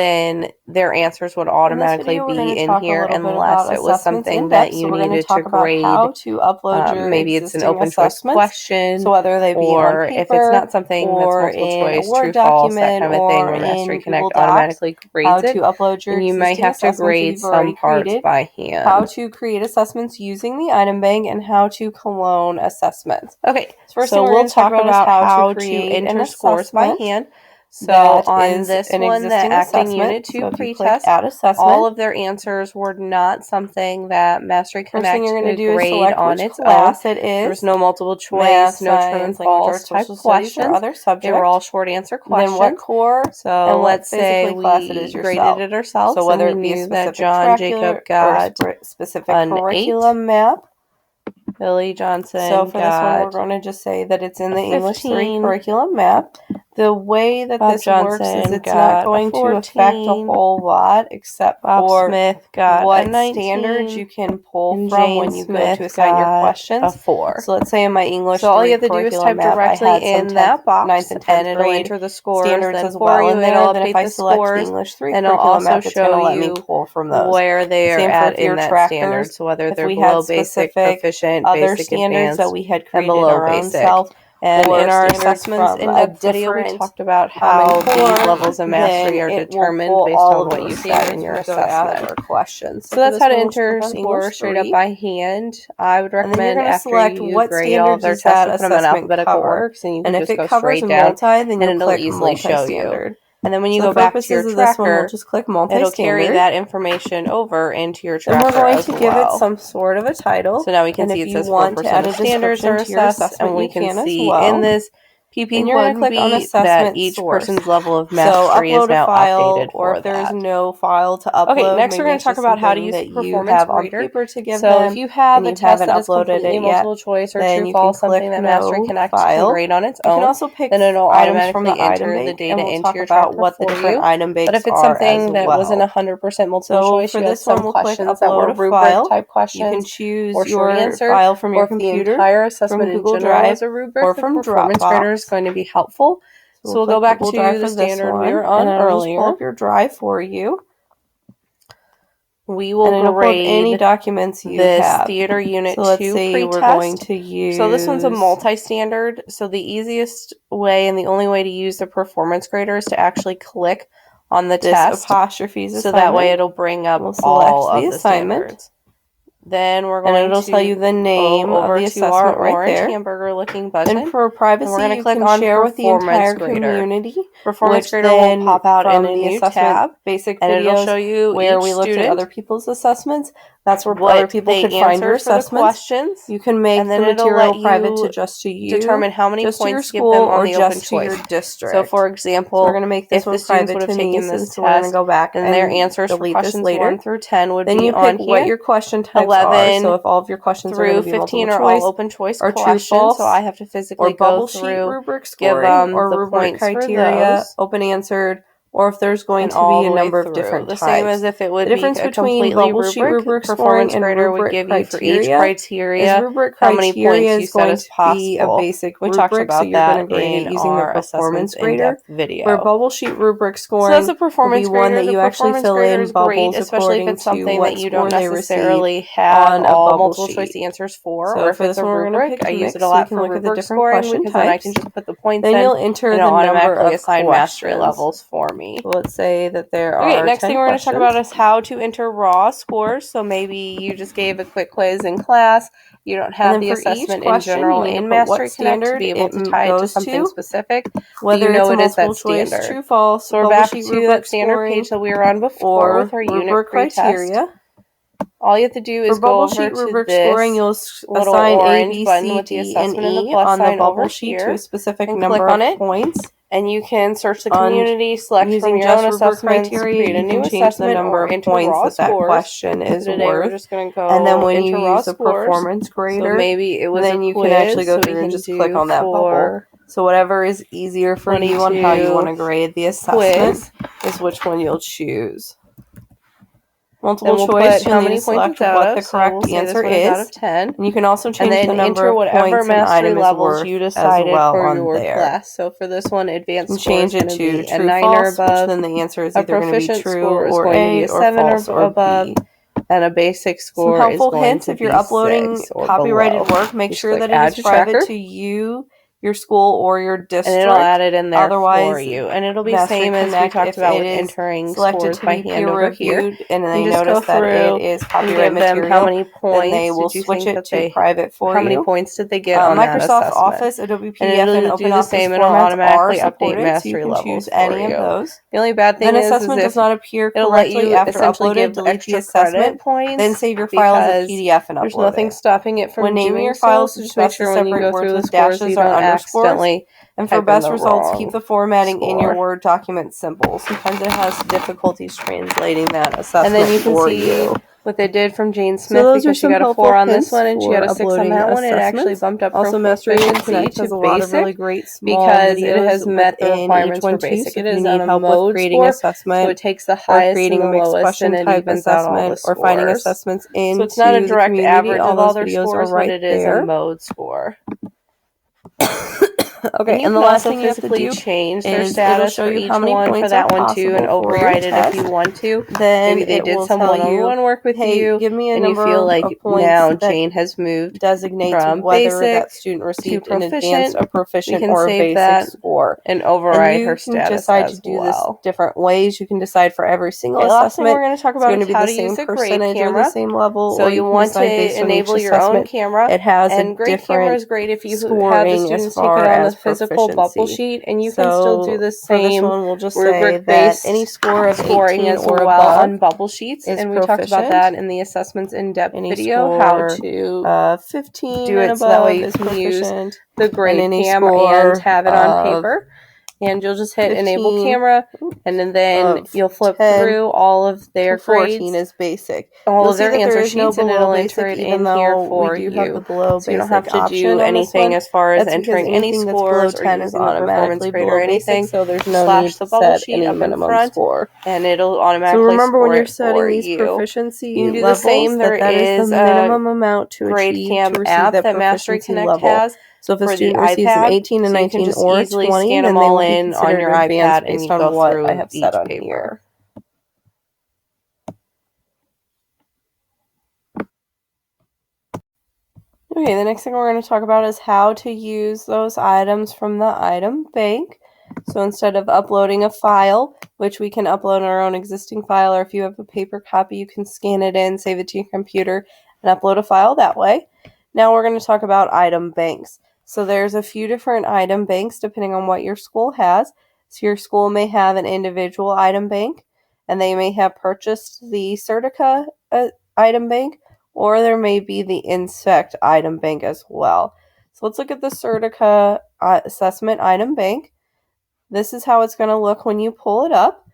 then their answers would automatically be in here unless it was something that you needed to grade. How to upload your maybe it's an open choice question, so whether they be or on paper, if it's not something that's multiple choice, true, false, that kind of thing, where Mastery Connect automatically grades it, to upload your and you might have to grade some parts by hand. How to create assessments using the item bank, and how to clone assessments. Okay, so we'll talk about how to enter scores by hand. So on this one, the Acting Unit 2 pretest, all of their answers were not something that Mastery Connect could grade on its own. There was no multiple choice, no true and false type questions. They were all short answer questions. Then what core? So let's say we graded it ourselves, so whether it be a that John Jacob got specific curriculum map. Billy Johnson. So for this one, we're going to just say that it's in the English 3 curriculum map. The way that this works is it's not going to affect a whole lot, except for Smith got what standards you can pull from when you go to assign your questions. A 4. So let's say in my English, so all you have to do is type directly in that box, and it'll enter the scores standards then as well. And then update if I the select scores, the English 3 and it'll curriculum also map, it's going to let me pull from those. Where they are at in that trackers, standard. So whether they're we below had basic, proficient, other basic, standards advanced, that we had and created below our own basic. self. And in our assessments in-depth video, we talked about how these levels of mastery are determined based on what you said in your assessment. Questions. So that's how to enter scores straight up by hand. I would recommend after you grade all of their tests, put them in alphabetical order, so you can just go straight down, and it'll easily show you. And then when you go back to your tracker, just click it'll carry that information over into your tracker. And we're going to give it some sort of a title. So now we can see it says 4% of standards are assessed, and we can see in this PP1B that each person's level of mastery is now updated for if there's no file to upload. Okay, next we're going to talk about how to use the performance grader. So if you have a test that is completely multiple choice or true false, something that Mastery Connect can grade on its own, then it'll automatically enter the data into your tracker for you. But if it's something that wasn't 100% multiple choice, you had some questions that were rubric type questions, you can choose or short answer, file from your computer, the entire assessment in general as a rubric, or from the performance grader is going to be helpful. So we'll go back to the standard we were on earlier. Pull up your drive for you. We will grade any documents you have. Theater Unit 2 let's say pretest. We're going to use... So this one's a multi-standard. So the easiest way and the only way to use the performance grader is to actually click on the test. Apostrophes so that way it'll bring up all of the assignment. Standards. Then we're going it'll tell you the name of the assessment our right orange there. hamburger-looking button. And for privacy, we're going to click you on can share with the entire grader. community. Performance grader will pop out in a new tab, basic and videos it'll show you where each we looked student, at other people's assessments. That's where other people could find your assessments. Questions. You can make the material private to just to you. Determine how many points to give them on or the just open to choice. Your district. So, for example, we're going to make this if the students would have taken this we're going to go back and their answers for questions 1 through 10 would then be you on pick here. What your question types 11 are. So if all of your questions through are 15 are choice, all open choice or questions, true, false, so I have to physically or bubble go through, sheet rubric give scoring, or the rubric points criteria, for those. open answered, or if there's going to be a number of different the types. same as if it would the difference be a between completely bubble sheet rubric performance scoring grader and would rubric give you for each criteria criteria rubric how many points you set as be a possible. basic We rubric, talked about so you're that going to grade it using our the performance assessments grader video. Where bubble sheet rubric scoring so that's a performance will be one grader. that you actually fill in bubbles especially if it's something that you don't necessarily have have all multiple choice answers for, so or if it's a rubric, I use it a lot for rubric scoring because then I can just put the points in, then you'll enter and the automatically assign mastery questions. levels for me. So let's say that there are next thing we're going to talk about is how to enter raw scores. So maybe you just gave a quick quiz in class. You don't have the assessment in general in Mastery Connect to be able to tie it to something specific. Whether you know it's it is that choice, standard. True, false, so we're back to that standard page that we were on before with our unit criteria. All you have to do is go over to rubric this scoring, you'll little assign orange A, B, button C, with the D, assessment and and the E plus on the sign bubble over sheet here, to a specific and number click on of it. points. And you can search the community, select from your own assessments, create a new assessment, or enter raw scores. That question is today worth. We're just going to go and then when you raw use the performance grader, so maybe it was then you can actually go through and just click on that bubble. So whatever is easier for you on how you want to grade the assessment is which one you'll choose. multiple choice. How many points what the correct answer is. Out of 10. And you can also change the number of whatever mastery levels you decided for your there. class. So for this one, advanced score change it to true, false, which then the answer is either going to be true or A, or false or above. B. And a basic score Some helpful is going hints to if you're uploading copyrighted work, make sure that it is private to you, your school, or your district. And it'll add it in there Otherwise, for you. And it'll be the same as we talked about with entering scores by hand over here. And they notice that it is copyright material. How many points they will switch it to private for How many points did they get on Microsoft that Office, Adobe PDF, and OpenOffice it'll automatically update mastery levels. Choose any of those. The only bad thing is assessment does not appear correctly after uploaded, delete the assessment points. Then save your file as a PDF and upload There's nothing stopping it from naming your files, so just make sure when you go through the scores you don't accidentally. And for best results, keep the formatting in your Word document simple. Sometimes it has difficulties translating that assessment. And then you can see what they did from Jane Smith, because she got a 4 on this one and she got a 6 on that one. It actually bumped up also from Mastery Connect has a lot of really great because it has met the requirements for basic. It is on a mode creating assessment, so it takes the highest creating and the a mixed lowest question and it type evens out all the assessment, or finding assessments in. So it's not a direct average of all their videos scores, right but it is a mode score. Okay, and the last thing you have to do change their is status show for you each how many one points for that are one too, and possible for override your it if test. you want to. Then maybe they it did will some tell you, one-on-one work with hey, you, give me a and you number feel like of points now that Jane has moved designates from whether basic that student received to an advanced, a proficient, we can or a save basic that score. and override and her you can status decide as to do well. this different ways. You can decide for every single The last thing assessment. we're going to talk about is is how to the use same a grade percentage camera. or the same level. So or you can want to decide based on enable each your own assessment. camera. It has and a grade different camera is great if you have the scoring students as take it far on the as physical bubble sheet, and you can still do the For this same one, we'll just say that rubric-based any score of scoring 18 as or well above on bubble sheets, is and we talked about that in the assessments in-depth Any video, score, how to 15 do and it so that way you above can is use proficient. the grade any cam score and have it on paper. And you'll just hit enable 15 camera, and then you'll flip 10 through all of their to 14 grades. is basic. All You'll of their see that answer there is no sheets, and below it'll basic, enter it even in though here for we do you. have the below So you don't basic have to do option on this anything one. as far as That's entering because any anything that's scores below or 10 is using the performance automatically grade below or anything. basic, so there's no Slash need the to bubble set sheet any up in minimum front, score. and it'll automatically So remember when you're score setting it these for you. proficiency You can do the levels, same. There that is the minimum amount to grade achieve cam to receive app that that Mastery proficiency Connect level. has. So if a For student the receives an iPad, 18, a so you 19, can just or a easily 20, scan then them they all will be in on considered your advanced iPad, and based you on go what through I have each said on paper. here. Okay, the next thing we're going to talk about is how to use those items from the item bank. So instead of uploading a file, which we can upload our own existing file, or if you have a paper copy, you can scan it in, save it to your computer, and upload a file that way. Now we're going to talk about item banks. So there's a few different item banks depending on what your school has. So your school may have an individual item bank, and they may have purchased the Certica item bank, or there may be the Inspect item bank as well. So let's look at the Certica assessment item bank. This is how it's going to look when you pull it up.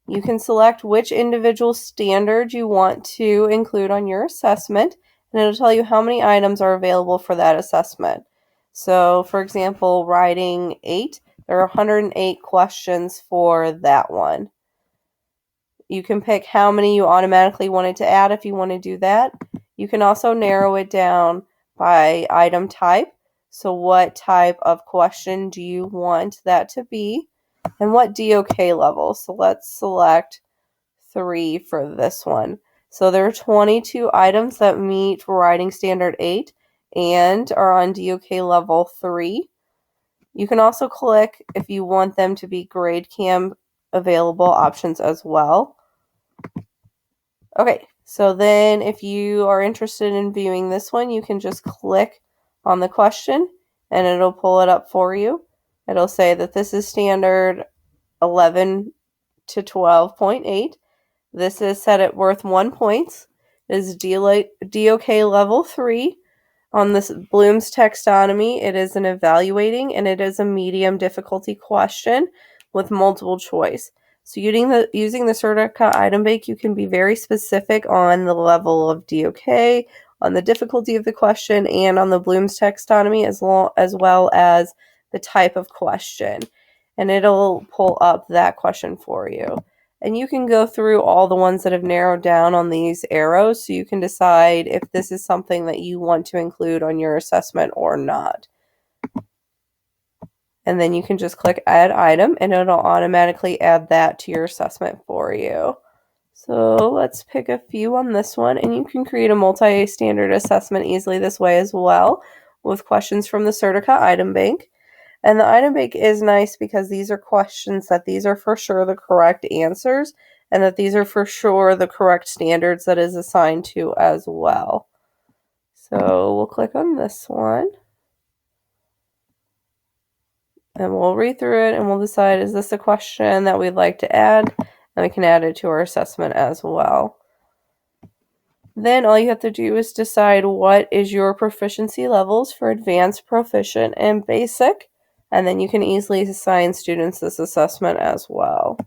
You can select which individual standard you want to include on your assessment, and it'll tell you how many items are available for that assessment. So, for example, writing 8, there are 108 questions for that one. You can pick how many you automatically wanted to add if you want to do that. You can also narrow it down by item type. So what type of question do you want that to be? And what DOK level? So let's select 3 for this one. So there are 22 items that meet writing standard 8 and are on DOK level 3. You can also click if you want them to be grade cam available options as well. Okay, so then if you are interested in viewing this one, you can just click on the question and it'll pull it up for you. It'll say that this is standard 11 to 12.8. This is set at worth 1 point. It is DOK level 3. On this Bloom's taxonomy, it is an evaluating and it is a medium difficulty question with multiple choice. So using the Certica item bank, you can be very specific on the level of DOK, on the difficulty of the question, and on the Bloom's taxonomy as well as the type of question. And it'll pull up that question for you. And you can go through all the ones that have narrowed down on these arrows so you can decide if this is something that you want to include on your assessment or not. And then you can just click Add Item and it'll automatically add that to your assessment for you. So let's pick a few on this one, and you can create a multi-standard assessment easily this way as well with questions from the Certica item bank. And the item bank is nice because these are questions that these are for sure the correct answers and that these are for sure the correct standards that is assigned to as well. So we'll click on this one. And we'll read through it and we'll decide, is this a question that we'd like to add? And we can add it to our assessment as well. Then all you have to do is decide what is your proficiency levels for advanced, proficient, and basic. And then you can easily assign students this assessment as well.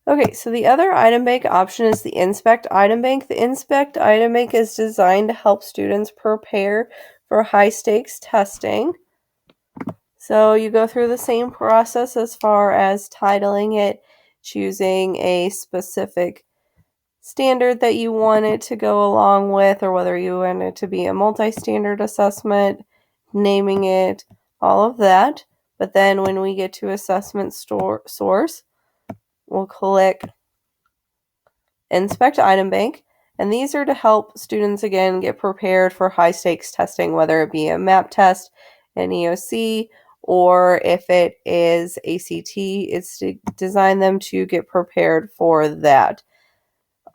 Okay, so the other item bank option is the Inspect Item Bank. The Inspect Item Bank is designed to help students prepare for high-stakes testing. So you go through the same process as far as titling it, choosing a specific standard that you want it to go along with, or whether you want it to be a multi-standard assessment, naming it, all of that. But then when we get to assessment source, we'll click Inspect Item Bank, and these are to help students again get prepared for high stakes testing, whether it be a MAP test, an EOC, or if it is ACT, it's to design them to get prepared for that.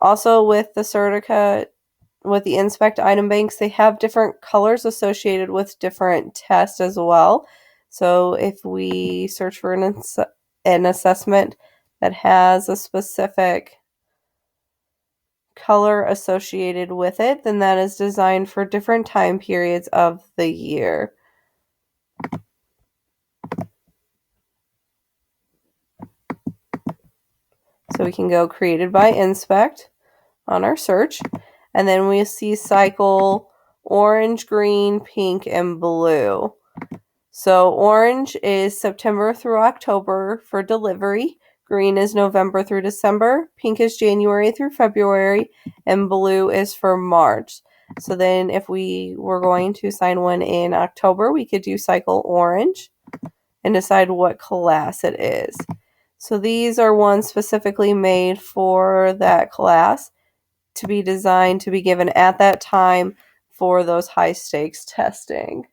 Also with the Certica, with the Inspect Item Banks, they have different colors associated with different tests as well. So if we search for an assessment that has a specific color associated with it, then that is designed for different time periods of the year. So we can go created by Inspect on our search, and then we see cycle orange, green, pink, and blue. So orange is September through October for delivery, green is November through December, pink is January through February, and blue is for March. So then if we were going to assign one in October, we could do cycle orange and decide what class it is. So these are ones specifically made for that class to be designed to be given at that time for those high stakes testing.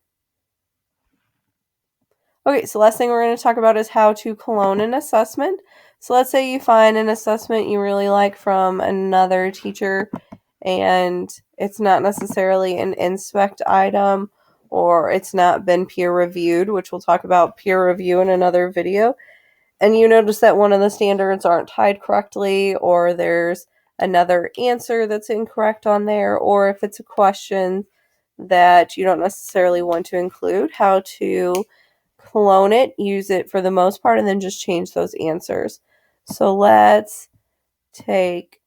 Okay, so last thing we're going to talk about is how to clone an assessment. So let's say you find an assessment you really like from another teacher and it's not necessarily an Inspect item or it's not been peer reviewed, which we'll talk about peer review in another video. And you notice that one of the standards aren't tied correctly, or there's another answer that's incorrect on there, or if it's a question that you don't necessarily want to include, how to clone it, use it for the most part, and then just change those answers. So let's take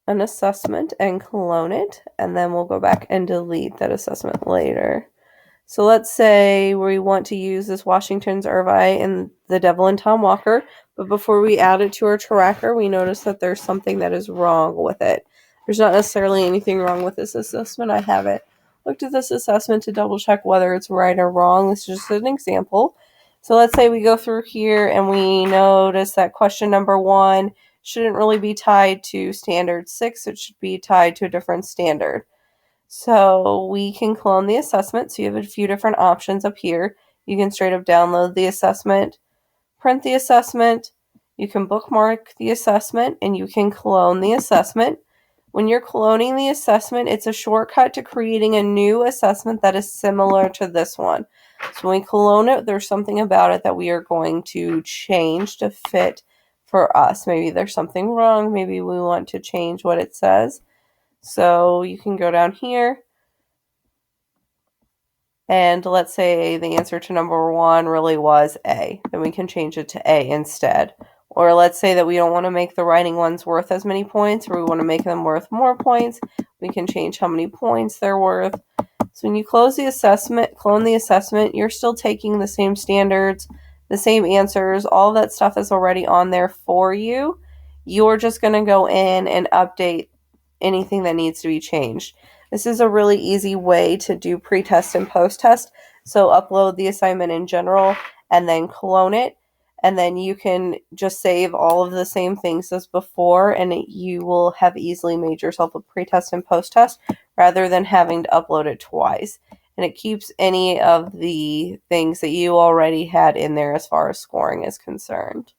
an assessment and clone it, and then we'll go back and delete that assessment later. So let's say we want to use this Washington's Irvine and the Devil and Tom Walker, but before we add it to our tracker, we notice that there's something that is wrong with it. There's not necessarily anything wrong with this assessment. I haven't looked at this assessment to double check whether it's right or wrong. This is just an example. So let's say we go through here and we notice that question number 1 shouldn't really be tied to standard 6. It should be tied to a different standard. So we can clone the assessment. So you have a few different options up here. You can straight up download the assessment, print the assessment, you can bookmark the assessment, and you can clone the assessment. When you're cloning the assessment, it's a shortcut to creating a new assessment that is similar to this one. So when we clone it, there's something about it that we are going to change to fit for us. Maybe there's something wrong. Maybe we want to change what it says. So you can go down here, and let's say the answer to number 1 really was A. Then we can change it to A instead. Or let's say that we don't want to make the writing ones worth as many points, or we want to make them worth more points. We can change how many points they're worth. So when you clone the assessment, you're still taking the same standards, the same answers, all that stuff is already on there for you. You're just going to go in and update anything that needs to be changed. This is a really easy way to do pre-test and post-test. So upload the assignment in general and then clone it. And then you can just save all of the same things as before, and you will have easily made yourself a pre-test and post-test rather than having to upload it twice. And it keeps any of the things that you already had in there as far as scoring is concerned.